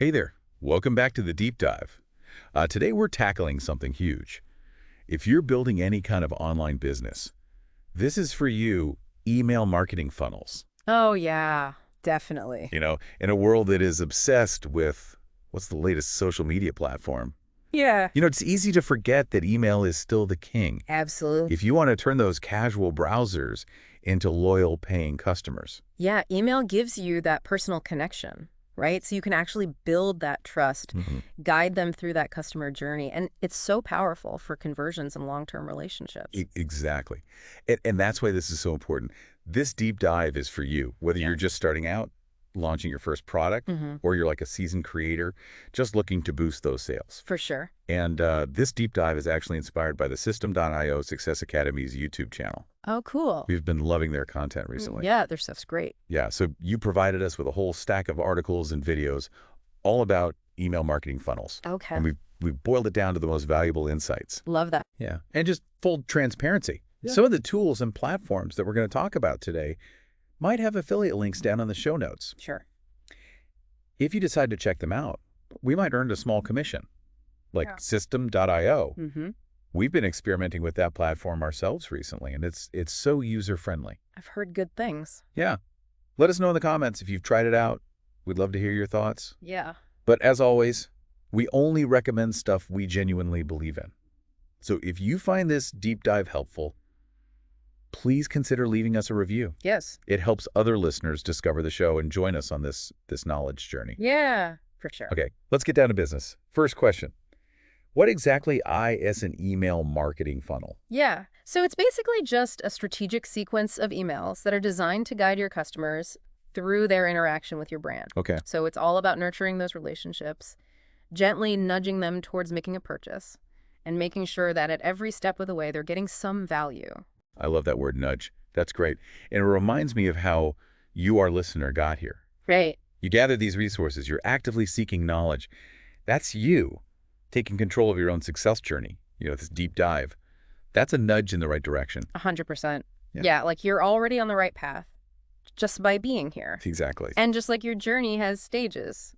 Hey there. Welcome back to the deep dive. Today we're tackling something huge. If you're building any kind of online business, this is for you, email marketing funnels. Oh, yeah, definitely. In a world that is obsessed with what's the latest social media platform. Yeah, It's easy to forget that email is still the king. absolutely. If you want to turn those casual browsers into loyal paying customers. Yeah, email gives you that personal connection, right? So you can actually build that trust, Mhm. guide them through that customer journey. And it's so powerful for conversions and long-term relationships. Exactly. And that's why this is so important. This deep dive is for you, whether Yeah. you're just starting out, launching your first product, Hmm. or you're like a seasoned creator, just looking to boost those sales. For sure. And this deep dive is actually inspired by the System.io Success Academy's YouTube channel. Oh, cool. We've been loving their content recently. Yeah, their stuff's great. Yeah, so you provided us with a whole stack of articles and videos all about email marketing funnels. Okay. And we've boiled it down to the most valuable insights. Love that. Yeah, and just full transparency. Yeah. Some of the tools and platforms that we're going to talk about today might have affiliate links down on the show notes. Sure. If you decide to check them out, we might earn a small commission, like Yeah. System.io. Mm-hmm. We've been experimenting with that platform ourselves recently, and it's so user-friendly. I've heard good things. Yeah. Let us know in the comments if you've tried it out. We'd love to hear your thoughts. Yeah. But as always, we only recommend stuff we genuinely believe in. So if you find this deep dive helpful, please consider leaving us a review. Yes. It helps other listeners discover the show and join us on this knowledge journey. Yeah, for sure. Okay, let's get down to business. First question. What exactly is an email marketing funnel? Yeah. So it's basically just a strategic sequence of emails that are designed to guide your customers through their interaction with your brand. Okay. So it's all about nurturing those relationships, gently nudging them towards making a purchase, and making sure that at every step of the way, they're getting some value. I love that word nudge. That's great. And it reminds me of how you, our listener, got here. Right. You gathered these resources. You're actively seeking knowledge. That's you taking control of your own success journey. This deep dive. That's a nudge in the right direction. 100%. Yeah. Yeah, like you're already on the right path just by being here. Exactly. And just like your journey has stages,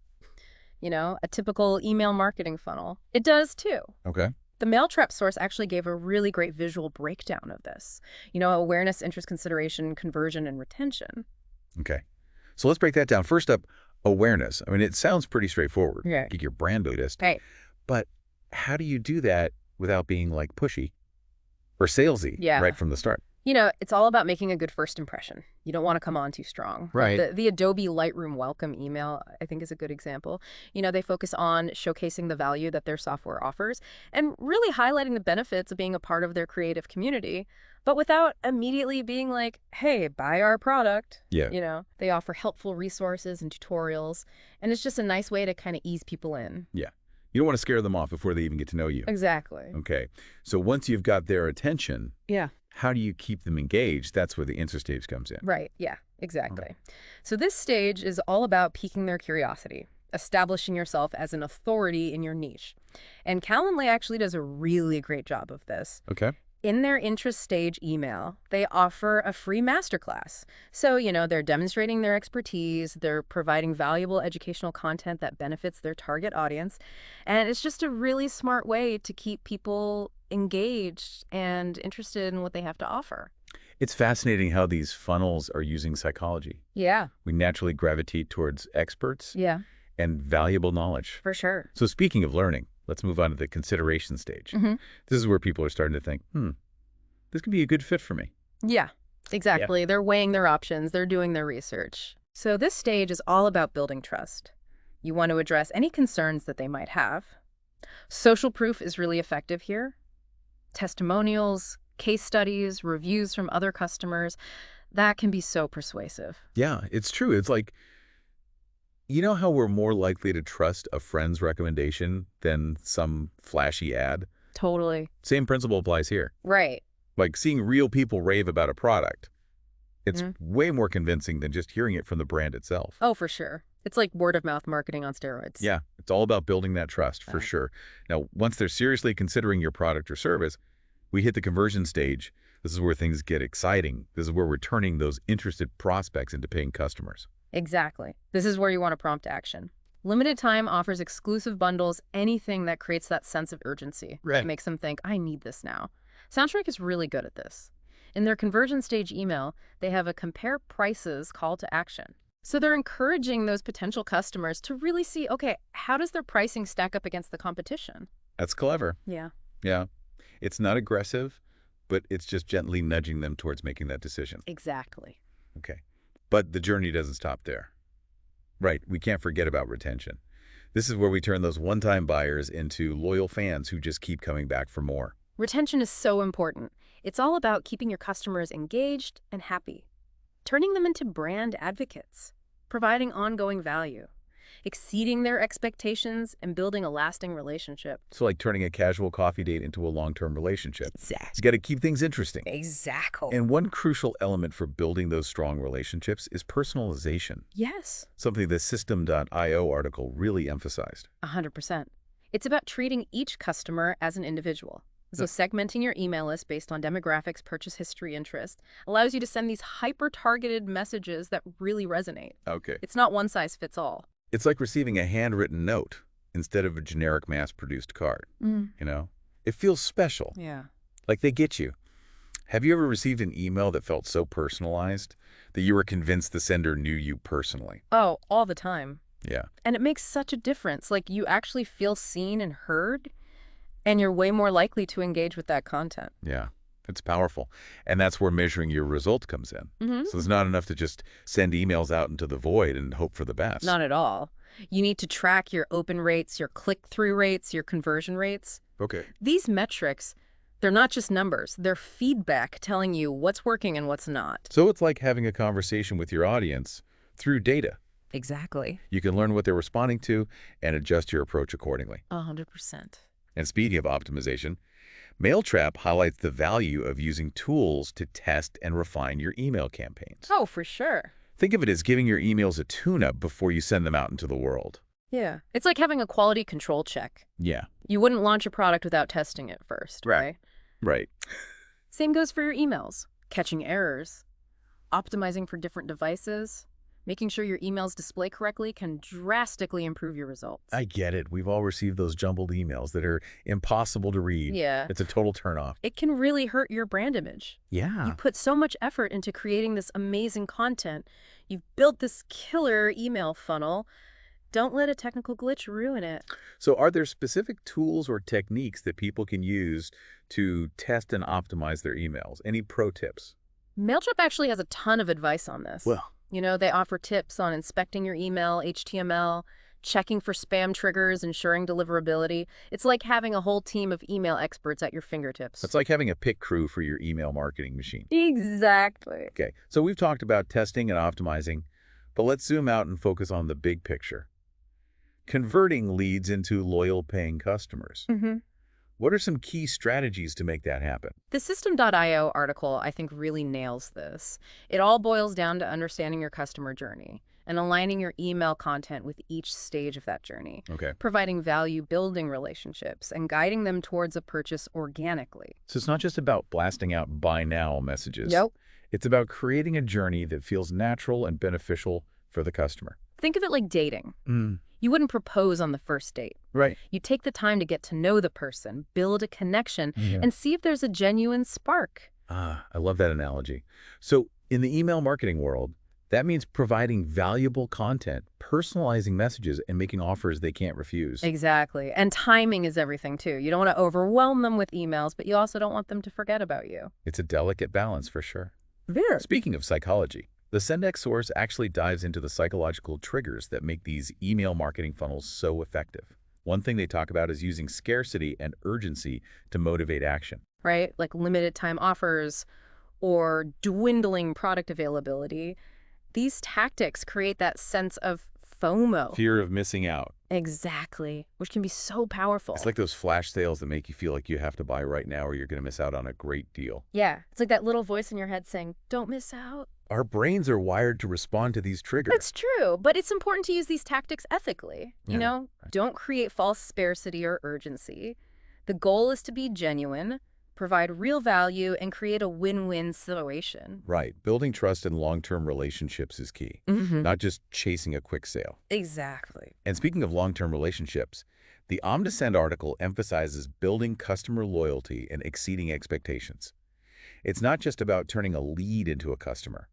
a typical email marketing funnel, it does too. Okay. The Mail Trap source actually gave a really great visual breakdown of this. Awareness, interest, consideration, conversion, and retention. Okay. So let's break that down. First up, awareness. I mean, it sounds pretty straightforward. Yeah. Get your brand noticed. Right. But how do you do that without being like pushy or salesy right from the start? It's all about making a good first impression. You don't want to come on too strong. Right. The Adobe Lightroom welcome email, I think, is a good example. They focus on showcasing the value that their software offers and really highlighting the benefits of being a part of their creative community, but without immediately being like, hey, buy our product. Yeah. They offer helpful resources and tutorials, and it's just a nice way to kind of ease people in. Yeah. You don't want to scare them off before they even get to know you. Exactly. Okay. So once you've got their attention, Yeah. how do you keep them engaged? That's where the interest stage comes in. Right. Yeah, exactly. Okay. So this stage is all about piquing their curiosity, establishing yourself as an authority in your niche. And Calendly actually does a really great job of this. Okay. In their interest stage email, they offer a free masterclass. So, they're demonstrating their expertise, they're providing valuable educational content that benefits their target audience. And it's just a really smart way to keep people engaged and interested in what they have to offer. It's fascinating how these funnels are using psychology. Yeah. We naturally gravitate towards experts Yeah, and valuable knowledge. for sure. So speaking of learning, let's move on to the consideration stage. Mhm. This is where people are starting to think, this could be a good fit for me. Yeah, exactly. They're weighing their options. They're doing their research. So this stage is all about building trust. You want to address any concerns that they might have. Social proof is really effective here. Testimonials, case studies, reviews from other customers, that can be so persuasive. Yeah, it's true. It's like, how we're more likely to trust a friend's recommendation than some flashy ad? Totally. Same principle applies here. Right. Like seeing real people rave about a product. It's way more convincing than just hearing it from the brand itself. Oh, for sure. It's like word of mouth marketing on steroids. Yeah, it's all about building that trust for sure. Now, once they're seriously considering your product or service, we hit the conversion stage. This is where things get exciting. This is where we're turning those interested prospects into paying customers. Exactly. This is where you want to prompt action. Limited time offers, exclusive bundles, anything that creates that sense of urgency. Right. It makes them think, I need this now. Soundstrike is really good at this. In their conversion stage email, they have a compare prices call to action. So they're encouraging those potential customers to really see, okay, how does their pricing stack up against the competition? That's clever. Yeah. Yeah. It's not aggressive, but it's just gently nudging them towards making that decision. Exactly. Okay. But the journey doesn't stop there. Right. We can't forget about retention. This is where we turn those one-time buyers into loyal fans who just keep coming back for more. Retention is so important. It's all about keeping your customers engaged and happy, turning them into brand advocates, providing ongoing value, exceeding their expectations, and building a lasting relationship. So like turning a casual coffee date into a long-term relationship. Exactly. You got to keep things interesting. Exactly. And one crucial element for building those strong relationships is personalization, Yes, something the System.io article really emphasized. 100%. It's about treating each customer as an individual. So segmenting your email list based on demographics, purchase history, interest allows you to send these hyper-targeted messages that really resonate. Okay. It's not one size fits all. It's like receiving a handwritten note instead of a generic mass-produced card, you know? It feels special, Yeah. like they get you. Have you ever received an email that felt so personalized that you were convinced the sender knew you personally? Oh, all the time. Yeah. And it makes such a difference. Like, you actually feel seen and heard, and you're way more likely to engage with that content. Yeah. It's powerful. And that's where measuring your result comes in. So it's not enough to just send emails out into the void and hope for the best. Not at all. You need to track your open rates, your click-through rates, your conversion rates. Okay. These metrics, they're not just numbers. They're feedback telling you what's working and what's not. So it's like having a conversation with your audience through data. Exactly. You can learn what they're responding to and adjust your approach accordingly. 100%. And speaking of optimization, Mailtrap highlights the value of using tools to test and refine your email campaigns. Oh, for sure. Think of it as giving your emails a tune-up before you send them out into the world. Yeah. It's like having a quality control check. Yeah. You wouldn't launch a product without testing it first, right? Right. Same goes for your emails. Catching errors, optimizing for different devices, making sure your emails display correctly can drastically improve your results. I get it. We've all received those jumbled emails that are impossible to read. Yeah. It's a total turnoff. It can really hurt your brand image. Yeah. You put so much effort into creating this amazing content. You've built this killer email funnel. Don't let a technical glitch ruin it. So are there specific tools or techniques that people can use to test and optimize their emails? Any pro tips? Mailchimp actually has a ton of advice on this. Well, You know, they offer tips on inspecting your email, HTML, checking for spam triggers, ensuring deliverability. It's like having a whole team of email experts at your fingertips. it's like having a pick crew for your email marketing machine. Exactly. Okay, so we've talked about testing and optimizing, but let's zoom out and focus on the big picture. Converting leads into loyal paying customers. What are some key strategies to make that happen? The System.io article, I think, really nails this. It all boils down to understanding your customer journey and aligning your email content with each stage of that journey, Okay, providing value, building relationships, and guiding them towards a purchase organically. so it's not just about blasting out buy now messages. Nope. It's about creating a journey that feels natural and beneficial for the customer. Think of it like dating. You wouldn't propose on the first date. Right. You take the time to get to know the person, build a connection, Yeah. and see if there's a genuine spark. Ah, I love that analogy. So in the email marketing world, that means providing valuable content, personalizing messages, and making offers they can't refuse. Exactly. And timing is everything, too. You don't want to overwhelm them with emails, but you also don't want them to forget about you. It's a delicate balance for sure. There. Speaking of psychology, the Sendex source actually dives into the psychological triggers that make these email marketing funnels so effective. One thing they talk about is using scarcity and urgency to motivate action. Right? Like limited time offers or dwindling product availability. These tactics create that sense of FOMO. Fear of missing out. Exactly. Which can be so powerful. It's like those flash sales that make you feel like you have to buy right now or you're going to miss out on a great deal. Yeah. It's like that little voice in your head saying, don't miss out. Our brains are wired to respond to these triggers. That's true, but it's important to use these tactics ethically. You know, don't create false scarcity or urgency. The goal is to be genuine, provide real value, and create a win-win situation. Right. Building trust and long-term relationships is key, not just chasing a quick sale. Exactly. And speaking of long-term relationships, the Omniscient article emphasizes building customer loyalty and exceeding expectations. It's not just about turning a lead into a customer.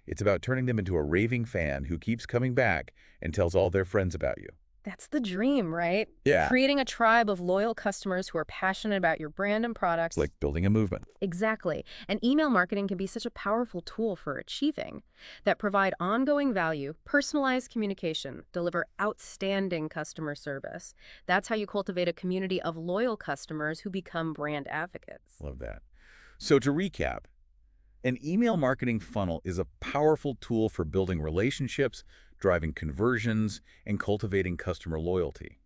It's about turning them into a raving fan who keeps coming back and tells all their friends about you. That's the dream, right? Yeah. Creating a tribe of loyal customers who are passionate about your brand and products. It's like building a movement. Exactly. And email marketing can be such a powerful tool for achieving that. Provide ongoing value, personalized communication, deliver outstanding customer service. That's how you cultivate a community of loyal customers who become brand advocates. Love that. So to recap, an email marketing funnel is a powerful tool for building relationships, driving conversions, and cultivating customer loyalty.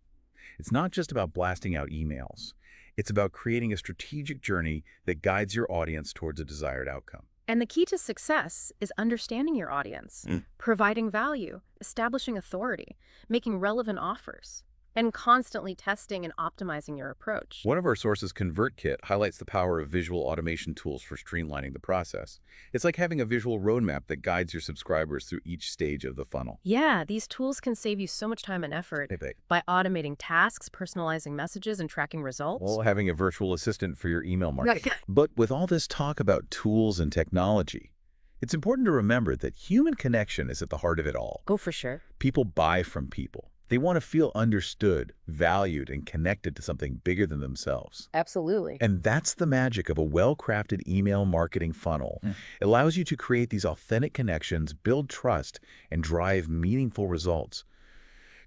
It's not just about blasting out emails. It's about creating a strategic journey that guides your audience towards a desired outcome. And the key to success is understanding your audience, providing value, establishing authority, making relevant offers, and constantly testing and optimizing your approach. One of our sources, ConvertKit, highlights the power of visual automation tools for streamlining the process. It's like having a visual roadmap that guides your subscribers through each stage of the funnel. Yeah, these tools can save you so much time and effort by automating tasks, personalizing messages, and tracking results. Well, having a virtual assistant for your email marketing. But with all this talk about tools and technology, it's important to remember that human connection is at the heart of it all. Oh, for sure. People buy from people. They want to feel understood, valued, and connected to something bigger than themselves. Absolutely. And that's the magic of a well-crafted email marketing funnel. It allows you to create these authentic connections, build trust, and drive meaningful results.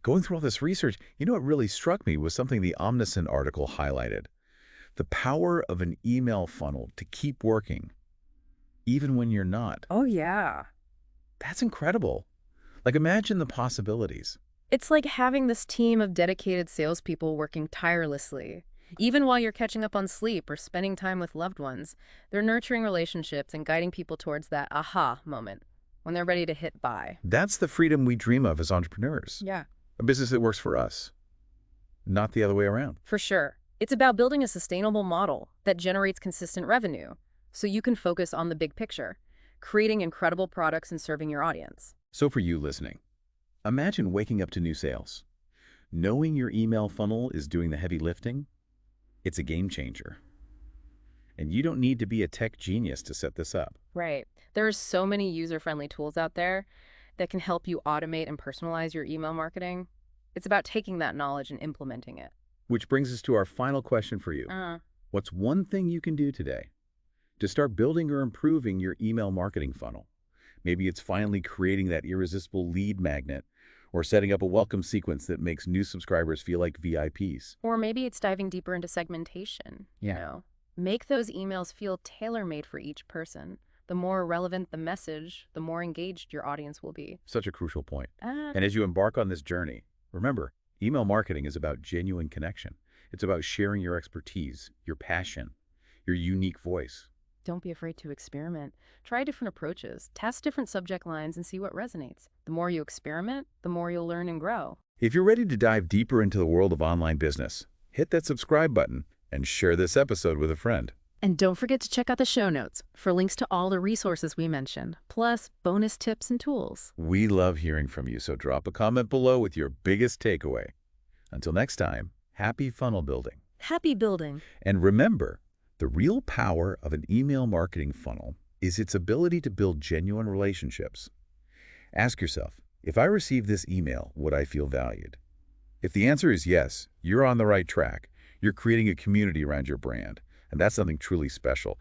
Going through all this research, what really struck me was something the Omniscient article highlighted. The power of an email funnel to keep working, even when you're not. Oh, yeah. That's incredible. Like, imagine the possibilities. It's like having this team of dedicated salespeople working tirelessly. Even while you're catching up on sleep or spending time with loved ones, they're nurturing relationships and guiding people towards that aha moment when they're ready to hit buy. That's the freedom we dream of as entrepreneurs. Yeah. A business that works for us, not the other way around. For sure. It's about building a sustainable model that generates consistent revenue so you can focus on the big picture, creating incredible products and serving your audience. So for you listening, imagine waking up to new sales. Knowing your email funnel is doing the heavy lifting, it's a game changer. And you don't need to be a tech genius to set this up. Right. There are so many user-friendly tools out there that can help you automate and personalize your email marketing. It's about taking that knowledge and implementing it. Which brings us to our final question for you. What's one thing you can do today to start building or improving your email marketing funnel? Maybe it's finally creating that irresistible lead magnet, or setting up a welcome sequence that makes new subscribers feel like VIPs. Or maybe it's diving deeper into segmentation. Make those emails feel tailor-made for each person. The more relevant the message, the more engaged your audience will be. Such a crucial point. And as you embark on this journey, remember, email marketing is about genuine connection. It's about sharing your expertise, your passion, your unique voice. Don't be afraid to experiment. Try different approaches, test different subject lines, and see what resonates. The more you experiment, the more you'll learn and grow. If you're ready to dive deeper into the world of online business, hit that subscribe button and share this episode with a friend. And don't forget to check out the show notes for links to all the resources we mentioned, plus bonus tips and tools. We love hearing from you, so drop a comment below with your biggest takeaway. Until next time, happy funnel building. Happy building. And remember, the real power of an email marketing funnel is its ability to build genuine relationships. Ask yourself, if I receive this email, would I feel valued? If the answer is yes, you're on the right track. You're creating a community around your brand, and that's something truly special.